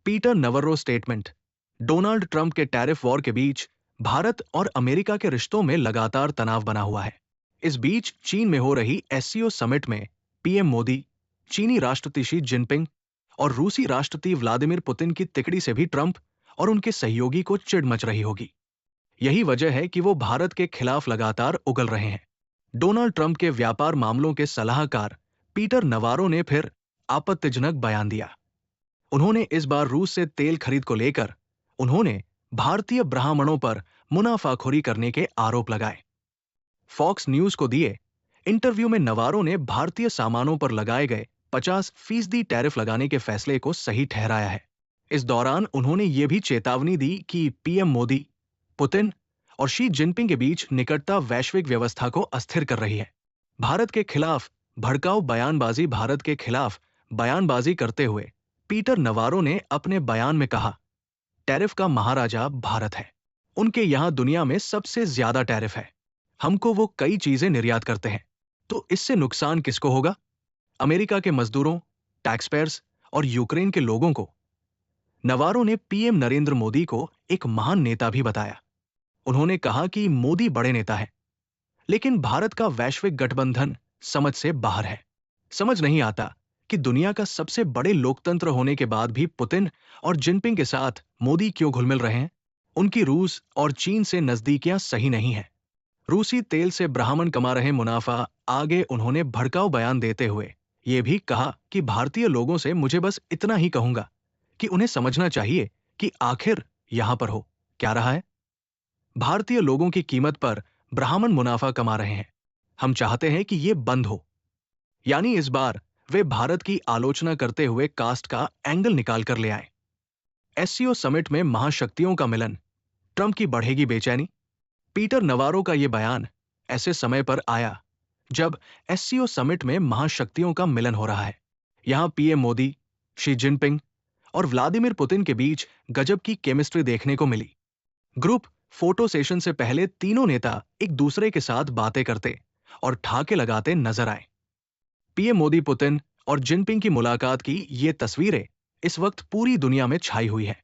Peter Navarro statement. Donald Trump के tariff war के बीच भारत और अमेरिका के रिश्तों में लगातार तनाव बना हुआ है। इस बीच चीन में हो रही एससीओ समिट में पीएम मोदी, चीनी राष्ट्रपति शी जिनपिंग और रूसी राष्ट्रपति व्लादिमीर पुतिन की तिकड़ी से भी ट्रंप और उनके सहयोगी को चिढ़ मच रही होगी। यही वजह है कि वो भारत के खिलाफ लगातार उगल रहे हैं। डोनाल्ड ट्रंप के व्यापार मामलों के सलाहकार पीटर नवारो ने फिर आपत्तिजनक बयान दिया। उन्होंने इस बार रूस से तेल खरीद को लेकर उन्होंने भारतीय ब्राह्मणों पर मुनाफाखोरी करने के आरोप लगाए। फॉक्स न्यूज को दिए इंटरव्यू में नवारो ने भारतीय सामानों पर लगाए गए 50% टैरिफ लगाने के फैसले को सही ठहराया है। इस दौरान उन्होंने ये भी चेतावनी दी कि पीएम मोदी, पुतिन और शी जिनपिंग के बीच निकटता वैश्विक व्यवस्था को अस्थिर कर रही है। भारत के खिलाफ बयानबाजी करते हुए पीटर नवारो ने अपने बयान में कहा, टैरिफ का महाराजा भारत है। उनके यहां दुनिया में सबसे ज्यादा टैरिफ है। हमको वो कई चीजें निर्यात करते हैं, तो इससे नुकसान किसको होगा? अमेरिका के मजदूरों, टैक्सपेयर्स और यूक्रेन के लोगों को। नवारो ने पीएम नरेंद्र मोदी को एक महान नेता भी बताया। उन्होंने कहा कि मोदी बड़े नेता हैं, लेकिन भारत का वैश्विक गठबंधन समझ से बाहर है। समझ नहीं आता कि दुनिया का सबसे बड़े लोकतंत्र होने के बाद भी पुतिन और जिनपिंग के साथ मोदी क्यों घुल मिल रहे हैं। उनकी रूस और चीन से नजदीकियां सही नहीं है। रूसी तेल से ब्राह्मण कमा रहे मुनाफा आगे उन्होंने भड़काऊ बयान देते हुए ये भी कहा कि भारतीय लोगों से मुझे बस इतना ही कहूंगा कि उन्हें समझना चाहिए कि आखिर यहां पर हो क्या रहा है। भारतीय लोगों की कीमत पर ब्राह्मण मुनाफा कमा रहे हैं। हम चाहते हैं कि ये बंद हो। यानी इस बार वे भारत की आलोचना करते हुए कास्ट का एंगल निकाल कर ले आए। एससीओ समिट में महाशक्तियों का मिलन, ट्रंप की बढ़ेगी बेचैनी। पीटर नवारो का यह बयान ऐसे समय पर आया जब एससीओ समिट में महाशक्तियों का मिलन हो रहा है। यहां पीएम मोदी, शी जिनपिंग और व्लादिमीर पुतिन के बीच गजब की केमिस्ट्री देखने को मिली। ग्रुप फोटो सेशन से पहले तीनों नेता एक दूसरे के साथ बातें करते और ठहाके लगाते नजर आए। पीएम मोदी, पुतिन और जिनपिंग की मुलाकात की ये तस्वीरें इस वक्त पूरी दुनिया में छाई हुई है।